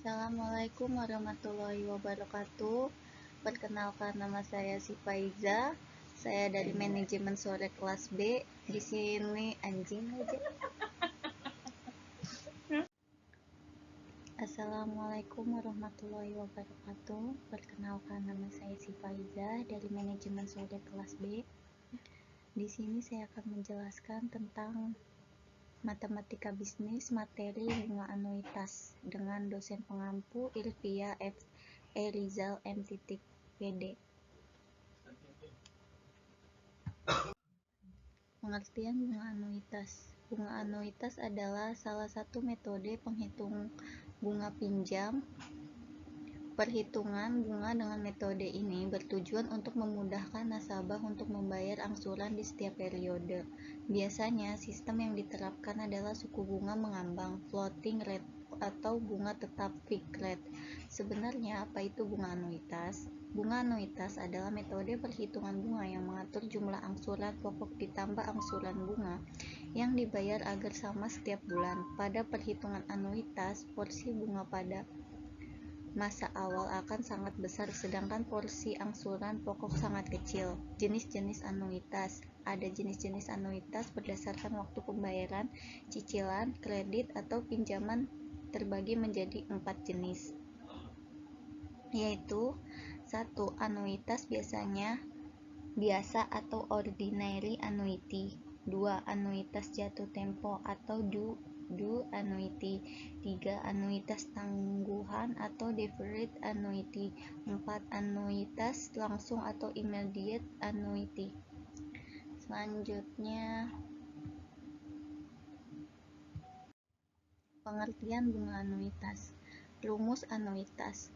Assalamualaikum warahmatullahi wabarakatuh. Perkenalkan, nama saya Sifaiza. Saya dari manajemen sore kelas B. Di sini anjing aja. Assalamualaikum warahmatullahi wabarakatuh. Perkenalkan, nama saya Sifaiza dari manajemen sore kelas B. Di sini saya akan menjelaskan tentang matematika bisnis materi bunga anuitas dengan dosen pengampu Ilvia F. E. Rizal M.Pd. Pengertian bunga anuitas. Bunga anuitas adalah salah satu metode penghitung bunga pinjam. Perhitungan bunga dengan metode ini bertujuan untuk memudahkan nasabah untuk membayar angsuran di setiap periode. Biasanya, sistem yang diterapkan adalah suku bunga mengambang, floating rate, atau bunga tetap fixed rate. Sebenarnya, apa itu bunga anuitas? Bunga anuitas adalah metode perhitungan bunga yang mengatur jumlah angsuran pokok ditambah angsuran bunga yang dibayar agar sama setiap bulan. Pada perhitungan anuitas, porsi bunga pada masa awal akan sangat besar, sedangkan porsi angsuran pokok sangat kecil. Jenis-jenis anuitas. Ada jenis-jenis anuitas berdasarkan waktu pembayaran, cicilan, kredit, atau pinjaman terbagi menjadi 4 jenis, yaitu 1. Anuitas biasa atau ordinary annuity. 2. Anuitas jatuh tempo atau due annuity. 3. Anuitas tangguhan atau deferred annuity. 4. Anuitas langsung atau immediate annuity. Selanjutnya, pengertian bunga anuitas. Rumus anuitas.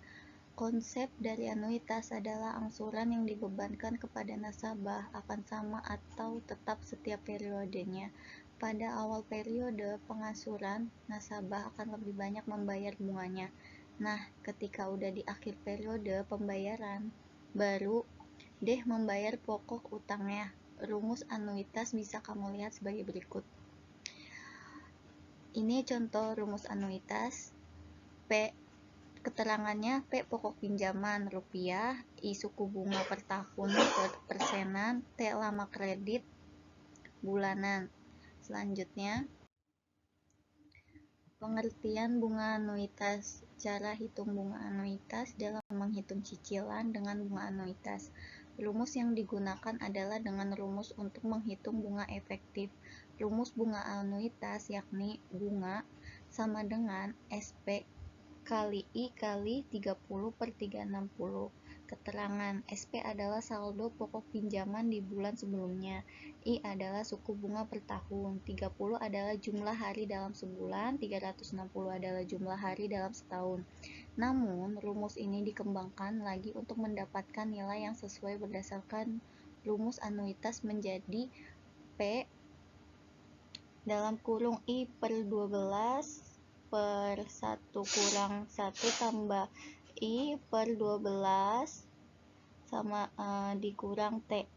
Konsep dari anuitas adalah angsuran yang dibebankan kepada nasabah akan sama atau tetap setiap periodenya. Pada awal periode pengangsuran, nasabah akan lebih banyak membayar bunganya. Nah, ketika udah di akhir periode pembayaran, baru deh membayar pokok utangnya. Rumus anuitas bisa kamu lihat sebagai berikut. Ini contoh rumus anuitas. Keterangannya, P pokok pinjaman rupiah, I suku bunga per tahun persenan, T lama kredit bulanan. Selanjutnya, pengertian bunga anuitas. Cara hitung bunga anuitas dalam menghitung cicilan dengan bunga anuitas. Rumus yang digunakan adalah dengan rumus untuk menghitung bunga efektif. Rumus bunga anuitas yakni bunga sama dengan SP kali I kali 30/360. Keterangan, SP adalah saldo pokok pinjaman di bulan sebelumnya, I adalah suku bunga per tahun, 30 adalah jumlah hari dalam sebulan, 360 adalah jumlah hari dalam setahun. Namun, rumus ini dikembangkan lagi untuk mendapatkan nilai yang sesuai berdasarkan rumus anuitas menjadi P dalam kurung I per 12 per 1 kurang 1 tambah I per 12 sama dikurang T.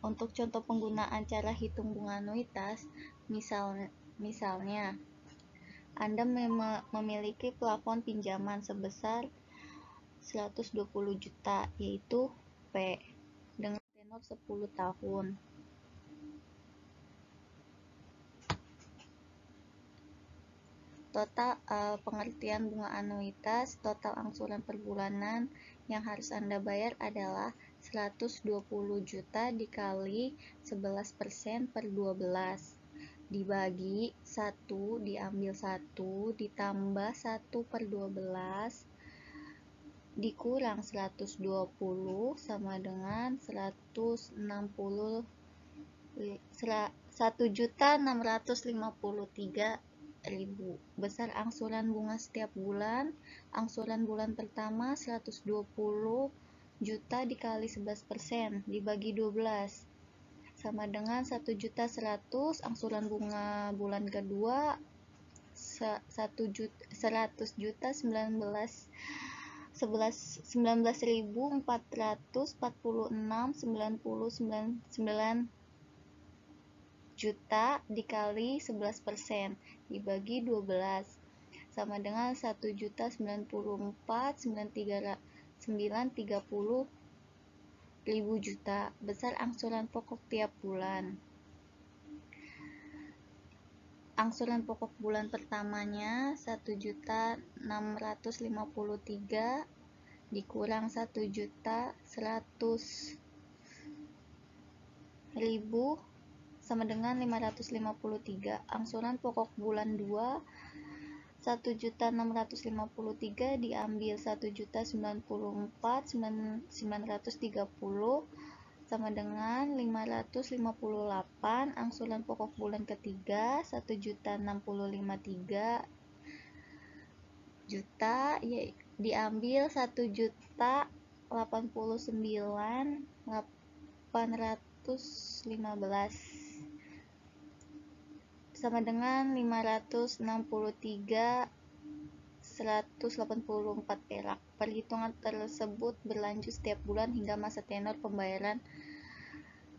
Untuk contoh penggunaan cara hitung bunga anuitas, misalnya Anda memiliki plafon pinjaman sebesar 120 juta, yaitu P, dengan tenor 10 tahun. Total pengertian bunga anuitas, total angsuran per bulanan yang harus Anda bayar adalah 120 juta dikali 11% per 12 dibagi 1 diambil 1 ditambah 1 per 12 dikurang 120 sama dengan 1.653.000. Besar angsuran bunga setiap bulan. Angsuran bulan pertama 120 juta dikali 11% dibagi 12 sama dengan 1.100.000. Angsuran bunga bulan kedua 19.446,99 juta dikali 11% dibagi 12 sama dengan 1.094.930.000 juta. Besar angsuran pokok tiap bulan. Angsuran pokok bulan pertamanya 1.653 dikurang 1.100.000 sama dengan 553. Angsuran pokok bulan 2 1.653 diambil 1.094.930 sama dengan 558. Angsuran pokok bulan ketiga 1.653 juta diambil 1.089.815 sama dengan 563.184 perak. Perhitungan tersebut berlanjut setiap bulan hingga masa tenor pembayaran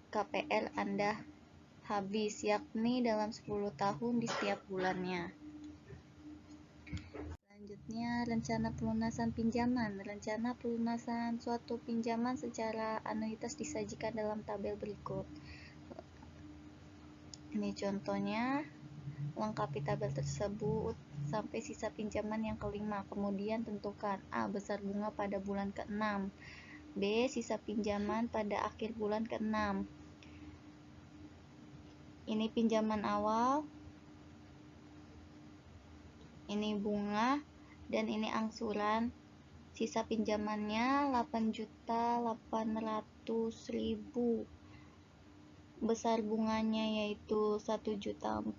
KPR Anda habis, yakni dalam 10 tahun di setiap bulannya. Selanjutnya, rencana pelunasan pinjaman. Rencana pelunasan suatu pinjaman secara anuitas disajikan dalam tabel berikut. Ini contohnya, lengkapi tabel tersebut sampai sisa pinjaman yang kelima. Kemudian tentukan A. Besar bunga pada bulan ke-6, B. Sisa pinjaman pada akhir bulan ke-6. Ini pinjaman awal, ini bunga, dan ini angsuran. Sisa pinjamannya 8.800.000. Besar bunganya yaitu 1.140.000.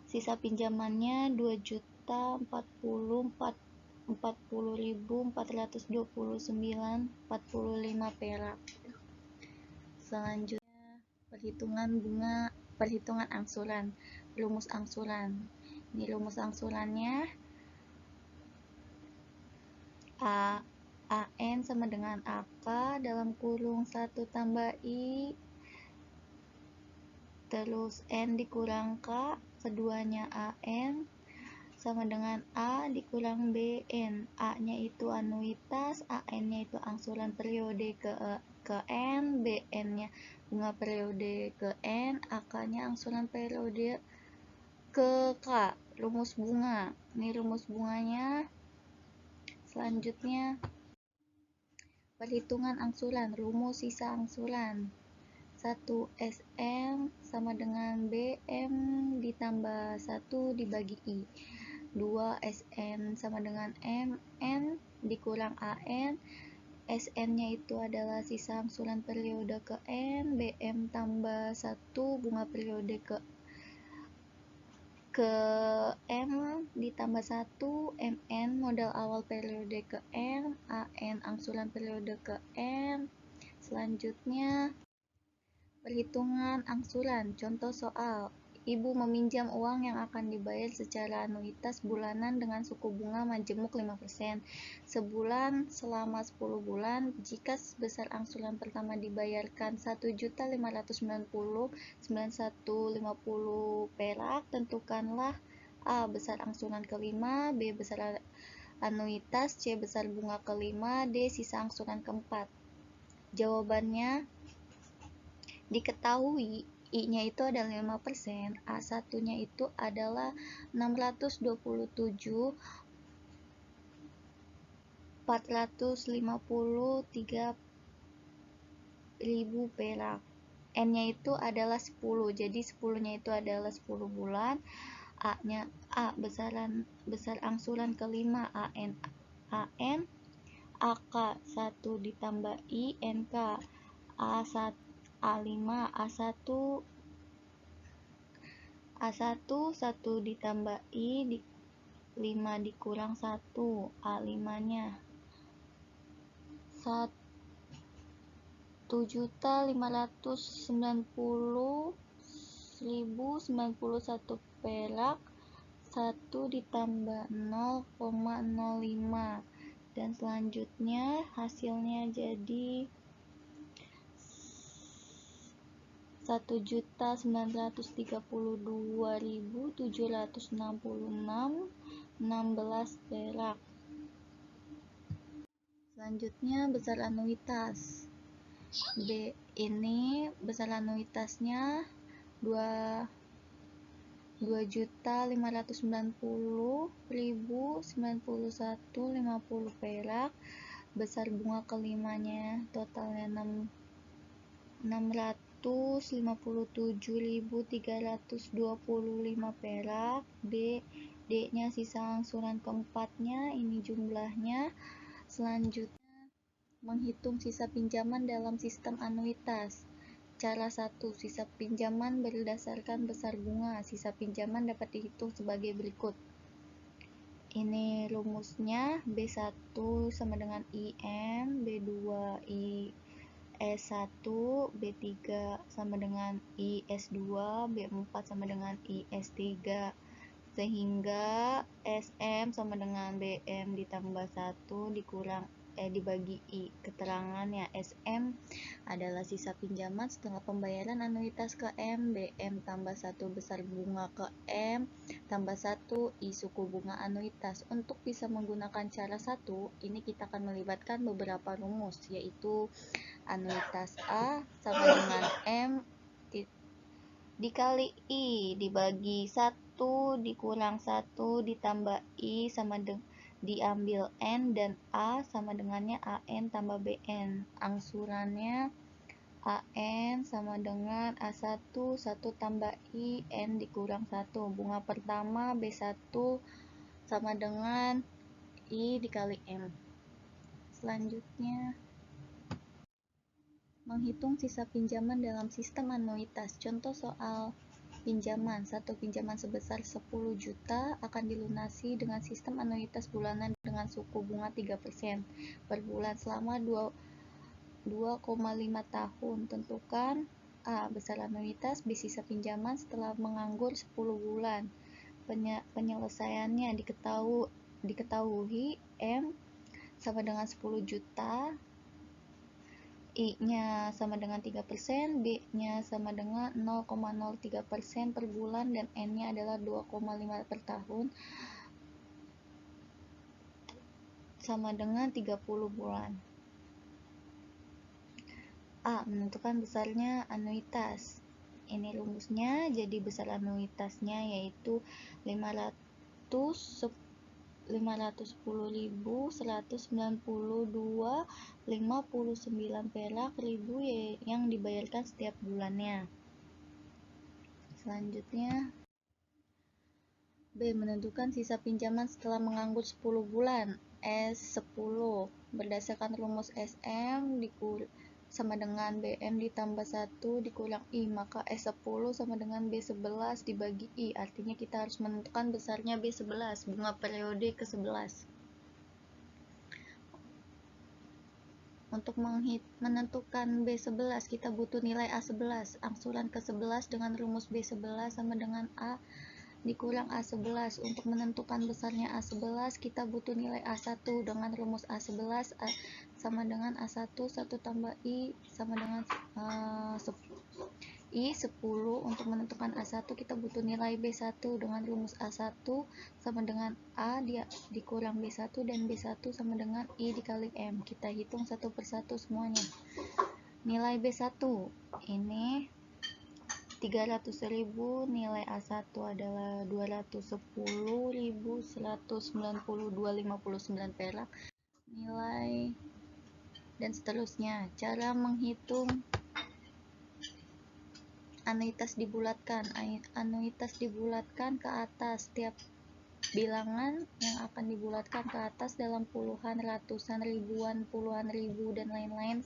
Sisa pinjamannya 2.040.429.45 perak. Selanjutnya, perhitungan angsuran. Rumus angsuran. Ini rumus angsurannya. AN sama dengan AK dalam kurung 1 tambah I terus N dikurang K, keduanya AN sama dengan A dikurang BN. A nya itu anuitas, AN nya itu angsuran periode ke N, BN nya bunga periode ke N, AK nya angsuran periode ke K. Rumus bunga. Ini rumus bunganya. Selanjutnya, perhitungan angsuran. Rumus sisa angsuran. 1 SM sama dengan BM ditambah 1 dibagi I. 2 SN sama dengan MN dikurang AN. SN-nya itu adalah sisa angsuran periode ke N, BM tambah 1 bunga periode ke M ditambah 1, MN modal awal periode ke N, AN angsuran periode ke N. Selanjutnya, perhitungan angsuran. Contoh soal. Ibu meminjam uang yang akan dibayar secara anuitas bulanan dengan suku bunga majemuk 5% sebulan selama 10 bulan. Jika besar angsuran pertama dibayarkan 1.590.9150 perak, tentukanlah A. Besar angsuran kelima, B. Besar anuitas, C. Besar bunga kelima, D. Sisa angsuran keempat. Jawabannya diketahui I-nya itu adalah 5%, A1-nya itu adalah 627.453.000 perak. N-nya itu adalah 10, jadi 10-nya itu adalah 10 bulan. A-nya besar angsuran kelima AN AK 1 ditambah I NK A1 A5 A1 1 ditambah I 5 dikurang 1 A5 nya 1.590.091 perak. 1 ditambah 0,05 dan selanjutnya hasilnya jadi 1.932.766 perak. Selanjutnya besar anuitas. B ini besar anuitasnya 2.590.091.50 perak. Besar bunga kelimanya totalnya 657.325 perak. D-nya sisa angsuran keempatnya, ini jumlahnya. Selanjutnya menghitung sisa pinjaman dalam sistem anuitas. Cara 1. Sisa pinjaman berdasarkan besar bunga. Sisa pinjaman dapat dihitung sebagai berikut. Ini rumusnya: B1 sama dengan IM, B2 IS1, B3 sama dengan IS2, B4 sama dengan IS3, sehingga SM sama dengan BM ditambah 1 dibagi I. Keterangannya, SM adalah sisa pinjaman setelah pembayaran anuitas ke M, BM tambah 1 besar bunga ke M, tambah 1 I suku bunga anuitas. Untuk bisa menggunakan cara 1, ini kita akan melibatkan beberapa rumus, yaitu anuitas A sama dengan M dikali I dibagi 1 dikurang 1 ditambah I sama dengan diambil N, dan A sama dengannya AN tambah BN. Angsurannya AN sama dengan A1 1 tambah I N dikurang 1. Bunga pertama B1 sama dengan I dikali M. Selanjutnya menghitung sisa pinjaman dalam sistem anuitas. Contoh soal pinjaman. Satu pinjaman sebesar 10 juta akan dilunasi dengan sistem anuitas bulanan dengan suku bunga 3% per bulan selama 2,5 tahun. Tentukan A. Besar anuitas. B. Sisa pinjaman setelah menganggur 10 bulan. Penyelesaiannya diketahui M sama dengan 10 juta, I-nya sama dengan 3%, B-nya sama dengan 0,03% per bulan, dan N-nya adalah 2,5 per tahun, sama dengan 30 bulan. A. Menentukan besarnya anuitas. Ini rumusnya, jadi besar anuitasnya yaitu 510.192,59 perak ribu yang dibayarkan setiap bulannya. Selanjutnya B. Menentukan sisa pinjaman setelah menganggur 10 bulan. S10 berdasarkan rumus SM sama dengan BM ditambah 1 dikurang I, maka S10 sama dengan B11 dibagi I. Artinya kita harus menentukan besarnya B11, bunga periode ke-11. Untuk menentukan B11, kita butuh nilai A11. Angsuran ke-11 dengan rumus B11 sama dengan A dikurang A11. Untuk menentukan besarnya A11, kita butuh nilai A1 dengan rumus A11 sama dengan A1, 1 tambah I sama dengan I10. Untuk menentukan A1, kita butuh nilai B1 dengan rumus A1 sama dengan A dikurang B1, dan B1 sama dengan I dikali M. Kita hitung satu persatu semuanya. Nilai B1 ini 300.000, nilai A1 adalah 210.192,59 perak, nilai dan seterusnya. Cara menghitung anuitas dibulatkan. Anuitas dibulatkan ke atas. Setiap bilangan yang akan dibulatkan ke atas dalam puluhan, ratusan, ribuan, puluhan ribu, dan lain-lain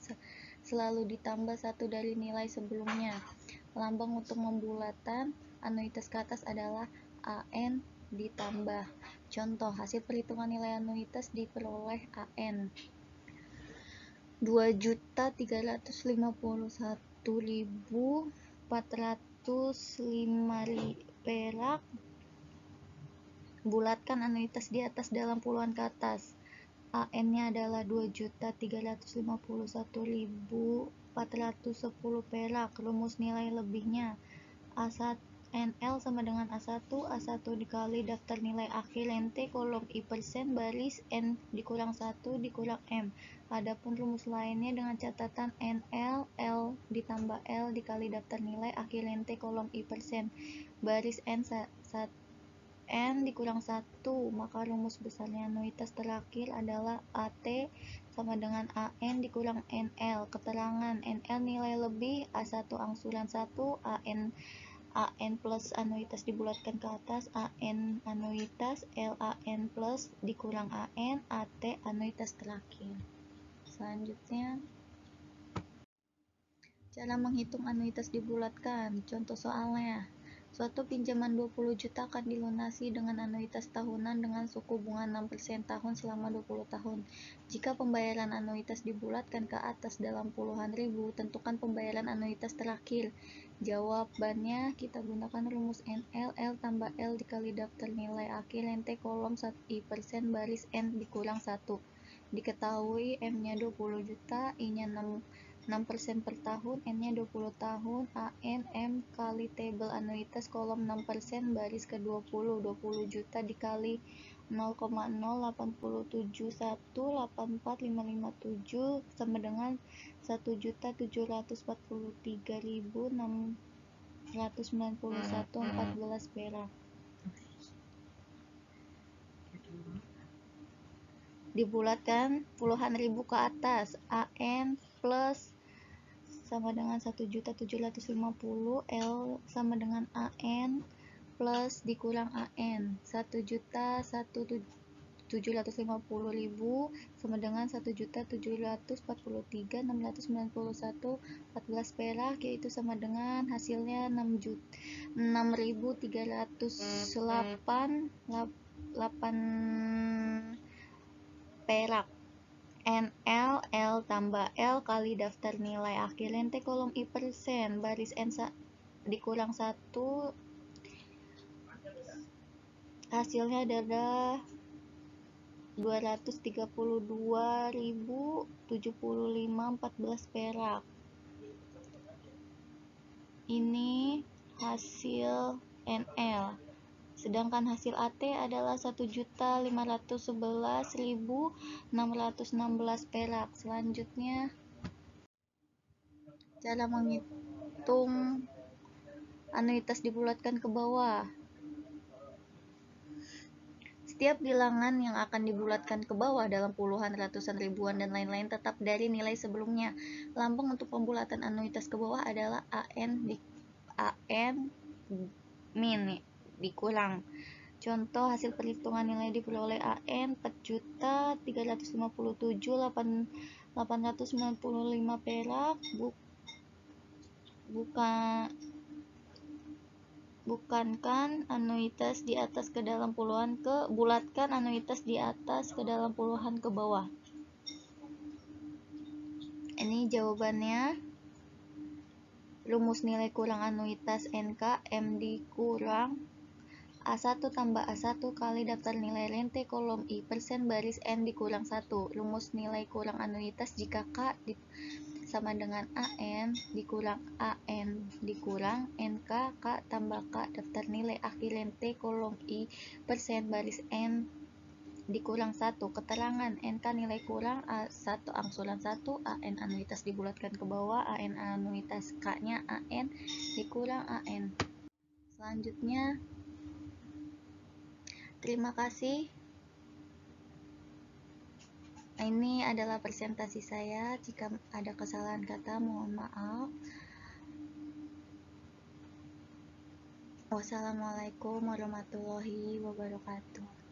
selalu ditambah 1 dari nilai sebelumnya. Lambang untuk membulatan anuitas ke atas adalah AN ditambah. Contoh, hasil perhitungan nilai anuitas diperoleh AN 2.351.405 perak. Bulatkan anuitas di atas dalam puluhan ke atas. AN-nya adalah 2.351.405 410 perak. Rumus nilai lebihnya A1 NL sama dengan A1 dikali daftar nilai akhir NT kolom I% baris N dikurang 1 dikurang M. Adapun rumus lainnya dengan catatan NL L ditambah L dikali daftar nilai akhir NT kolom I% baris N N dikurang 1, maka rumus besarnya anuitas terakhir adalah AT sama dengan AN dikurang NL. Keterangan NL nilai lebih, A1 angsuran 1, AN plus anuitas dibulatkan ke atas, AN anuitas, LAN plus dikurang AN, AT anuitas terakhir. Selanjutnya, cara menghitung anuitas dibulatkan. Contoh soalnya. Suatu pinjaman 20 juta akan dilunasi dengan anuitas tahunan dengan suku bunga 6% tahun selama 20 tahun. Jika pembayaran anuitas dibulatkan ke atas dalam puluhan ribu, tentukan pembayaran anuitas terakhir. Jawabannya kita gunakan rumus NL, L tambah L dikali daftar nilai akhir NT kolom I% baris N dikurang 1. Diketahui M-nya 20 juta, I-nya 6% per tahun, N-nya 20 tahun, AN M kali tabel anuitas kolom 6% baris ke 20 juta dikali 0,087184557 sama dengan 1.743.691,14 perak. Dibulatkan puluhan ribu ke atas, AN plus sama dengan 1.750, L sama dengan AN plus dikurang AN 1.750.000 sama dengan 1.743.691,14 perak, yaitu sama dengan hasilnya 6.308 perak. NL L tambah L kali daftar nilai akhir NT kolom I% baris N dikurang 1, hasilnya adalah 232.075,14 perak. Ini hasil NL. Sedangkan hasil AT adalah 1.511.616 perak. Selanjutnya, cara menghitung anuitas dibulatkan ke bawah. Setiap bilangan yang akan dibulatkan ke bawah dalam puluhan, ratusan, ribuan, dan lain-lain tetap dari nilai sebelumnya. Lambang untuk pembulatan anuitas ke bawah adalah AN min dikurang. Contoh hasil perhitungan nilai diperoleh AN 4.357.895 perak. Bulatkan anuitas di atas ke dalam puluhan ke bawah. Ini jawabannya. Rumus nilai kurang anuitas NK M dikurang A1 tambah A1 kali daftar nilai rente kolom I% baris N dikurang 1. Rumus nilai kurang anuitas jika K sama dengan AN dikurang AN dikurang NK K tambah K daftar nilai akhir rente kolom I% baris N dikurang 1. Keterangan NK nilai kurang A1 angsuran 1, AN anuitas dibulatkan ke bawah, AN anuitas K-nya AN dikurang AN. Selanjutnya, terima kasih. Ini adalah presentasi saya. Jika ada kesalahan kata, mohon maaf. Wassalamualaikum warahmatullahi wabarakatuh.